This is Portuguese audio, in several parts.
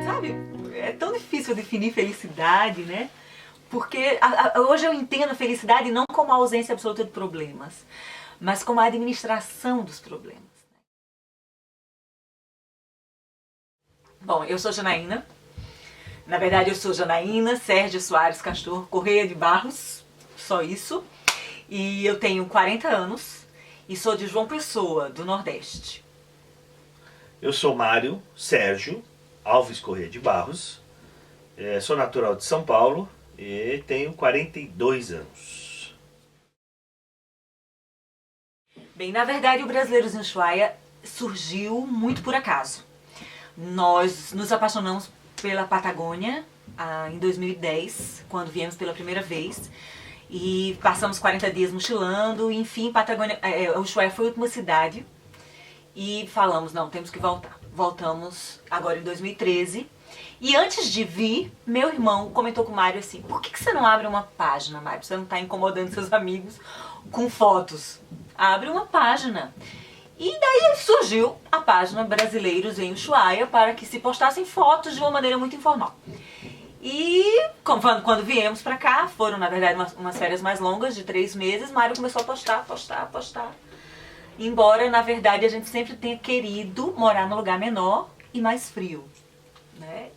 sabe, é tão difícil definir felicidade, né? Porque hoje eu entendo a felicidade não como a ausência absoluta de problemas, mas como a administração dos problemas. Bom, eu sou Janaína. Na verdade, eu sou Janaína Sérgio Soares Castor Correia de Barros, só isso. E eu tenho 40 anos e sou de João Pessoa, do Nordeste. Eu sou Mário Sérgio Alves Correia de Barros, sou natural de São Paulo e tenho 42 anos. Bem, na verdade, o Brasileiros em Ushuaia surgiu muito por acaso. Nós nos apaixonamos pela Patagônia em 2010, quando viemos pela primeira vez. E passamos 40 dias mochilando, enfim, Patagônia, Ushuaia foi a última cidade. E falamos, não, temos que voltar. Voltamos agora em 2013. E antes de vir, meu irmão comentou com o Mário assim, por que você não abre uma página, Mário? Você não está incomodando seus amigos com fotos. Abre uma página. E daí surgiu a página Brasileiros em Ushuaia para que se postassem fotos de uma maneira muito informal. E quando viemos pra cá, foram na verdade umas férias mais longas de 3 meses, Mário começou a postar. Embora na verdade a gente sempre tenha querido morar num lugar menor e mais frio, né?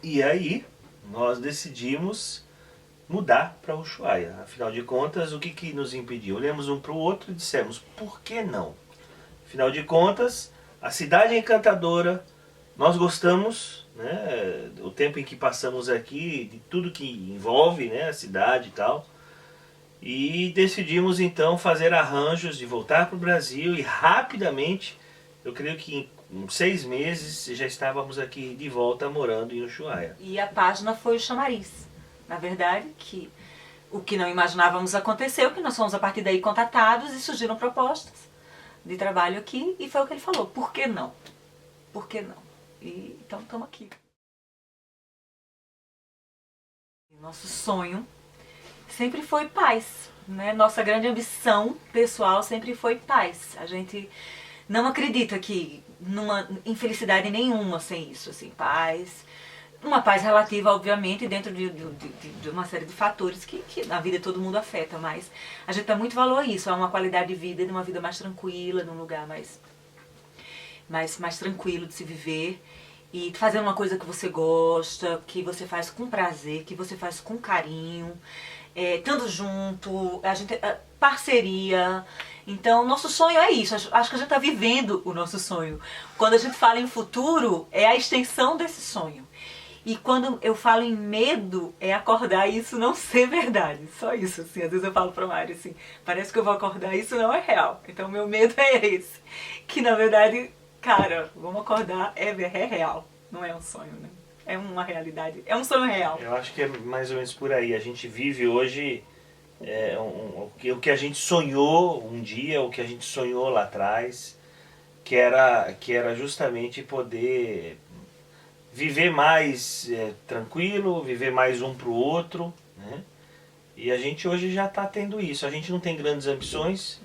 E aí nós decidimos mudar para Ushuaia. Afinal de contas, o que nos impediu? Olhamos um para o outro e dissemos, por que não? Afinal de contas, a cidade é encantadora, nós gostamos, né, o tempo em que passamos aqui, de tudo que envolve, né, a cidade e tal. E decidimos então fazer arranjos de voltar para o Brasil e rapidamente, eu creio que em 6 meses já estávamos aqui de volta morando em Ushuaia. E a página foi o chamariz. Na verdade, que o que não imaginávamos aconteceu, que nós fomos a partir daí contatados e surgiram propostas de trabalho aqui e foi o que ele falou, por que não? Por que não? E então estamos aqui. Nosso sonho sempre foi paz, né? Nossa grande ambição pessoal sempre foi paz. A gente não acredita que numa infelicidade nenhuma sem isso, assim, paz. Uma paz relativa, obviamente, dentro de uma série de fatores que na vida todo mundo afeta, mas a gente dá muito valor a isso, a uma qualidade de vida, de uma vida mais tranquila, num lugar mais tranquilo de se viver e fazer uma coisa que você gosta, que você faz com prazer, que você faz com carinho, estando junto, parceria. Então, nosso sonho é isso, acho que a gente está vivendo o nosso sonho. Quando a gente fala em futuro, é a extensão desse sonho. E quando eu falo em medo, é acordar e isso não ser verdade. Só isso, assim. Às vezes eu falo para o Mário assim, parece que eu vou acordar e isso não é real. Então meu medo é esse. Que na verdade, cara, vamos acordar, é real. Não é um sonho, né? É uma realidade, é um sonho real. Eu acho que é mais ou menos por aí. A gente vive hoje o que a gente sonhou um dia, o que a gente sonhou lá atrás, que era justamente poder viver mais tranquilo, viver mais um para o outro, né? E a gente hoje já está tendo isso. A gente não tem grandes ambições,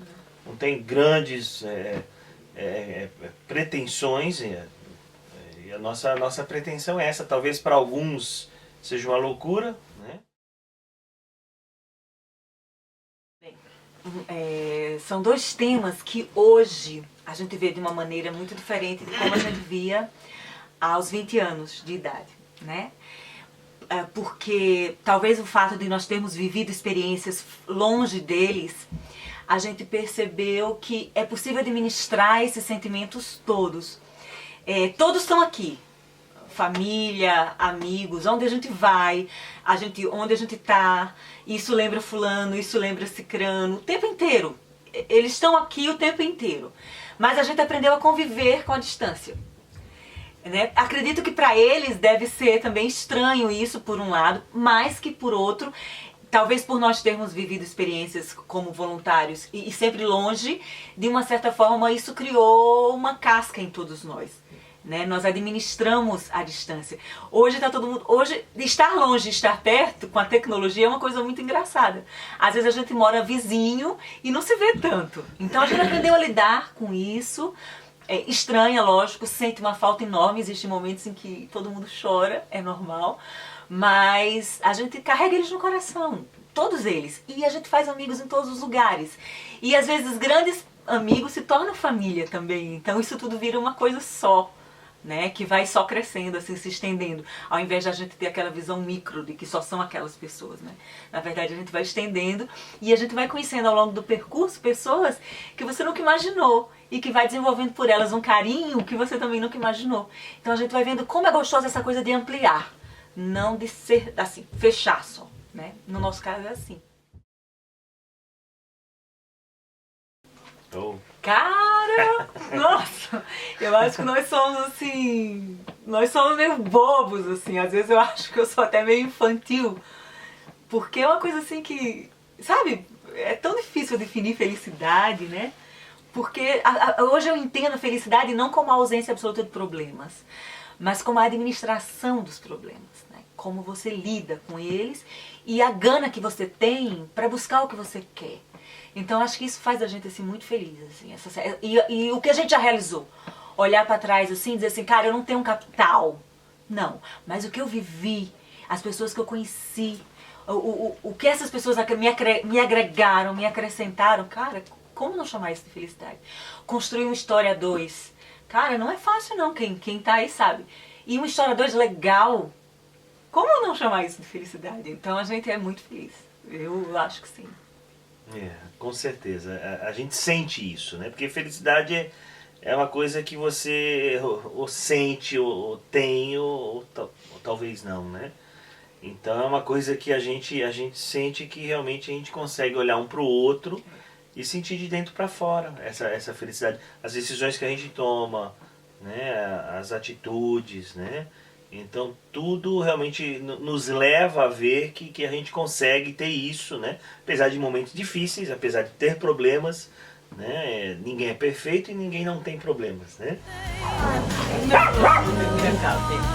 não tem grandes pretensões, e a nossa pretensão é essa. Talvez para alguns seja uma loucura, né? Bem, são 2 temas que hoje a gente vê de uma maneira muito diferente de como a gente via aos 20 anos de idade, né? Porque talvez o fato de nós termos vivido experiências longe deles, a gente percebeu que é possível administrar esses sentimentos todos. Todos estão aqui, família, amigos, onde a gente vai, onde a gente está, isso lembra fulano, isso lembra cicrano, o tempo inteiro. Eles estão aqui o tempo inteiro, mas a gente aprendeu a conviver com a distância. Né? Acredito que para eles deve ser também estranho isso por um lado, mas que por outro, talvez por nós termos vivido experiências como voluntários e sempre longe, de uma certa forma isso criou uma casca em todos nós. Né? Nós administramos a distância. Hoje está todo mundo. Hoje, estar longe e estar perto com a tecnologia é uma coisa muito engraçada. Às vezes a gente mora vizinho e não se vê tanto. Então a gente aprendeu a lidar com isso. estranha, lógico, sente uma falta enorme, existem momentos em que todo mundo chora, é normal, mas a gente carrega eles no coração, todos eles, e a gente faz amigos em todos os lugares. E às vezes grandes amigos se tornam família também, então isso tudo vira uma coisa só, né, que vai só crescendo, assim, se estendendo, ao invés de a gente ter aquela visão micro de que só são aquelas pessoas, né? Na verdade a gente vai estendendo e a gente vai conhecendo ao longo do percurso pessoas que você nunca imaginou e que vai desenvolvendo por elas um carinho que você também nunca imaginou. Então a gente vai vendo como é gostosa essa coisa de ampliar, não de ser, assim, fechar só, né? No nosso caso é assim. Oh. Cara, nossa, eu acho que nós somos assim, nós somos meio bobos, assim, às vezes eu acho que eu sou até meio infantil, porque é uma coisa assim que, sabe, é tão difícil definir felicidade, né? Porque hoje eu entendo a felicidade não como a ausência absoluta de problemas, mas como a administração dos problemas, né? Como você lida com eles e a gana que você tem para buscar o que você quer. Então acho que isso faz a gente assim muito feliz, assim, e o que a gente já realizou, olhar para trás assim, dizer assim, cara, eu não tenho um capital, não, mas o que eu vivi, as pessoas que eu conheci, o que essas pessoas me agregaram, me acrescentaram, cara, como não chamar isso de felicidade? Construir uma história 2, cara, não é fácil não, quem tá aí sabe, e uma história 2 legal, como não chamar isso de felicidade? Então a gente é muito feliz, eu acho que sim. Com certeza. A gente sente isso, né? Porque felicidade é uma coisa que você ou sente, ou tem, ou talvez não, né? Então é uma coisa que a gente sente que realmente a gente consegue olhar um pro outro e sentir de dentro para fora essa felicidade. As decisões que a gente toma, né? As atitudes, né? Então tudo realmente nos leva a ver que a gente consegue ter isso, né? Apesar de momentos difíceis, apesar de ter problemas, né? Ninguém é perfeito e ninguém não tem problemas, né?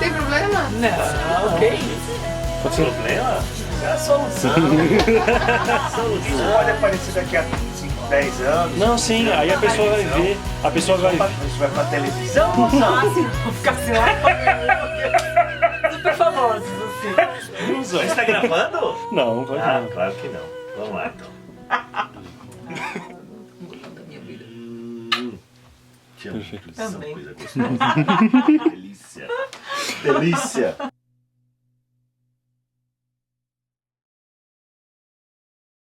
Tem problema? Não, ok. Problema? É a solução. Solução pode aparecer daqui a 5, 10 anos. Não, sim, aí a pessoa vai ver, a pessoa vai ver. Isso vai pra televisão. Vou ficar assim, super famosos, assim. Você está gravando? Não, pode Ah, não. claro que não. Vamos lá então. Mudando a minha vida. Te amo, Também. coisa gostosa. Delícia. Delícia.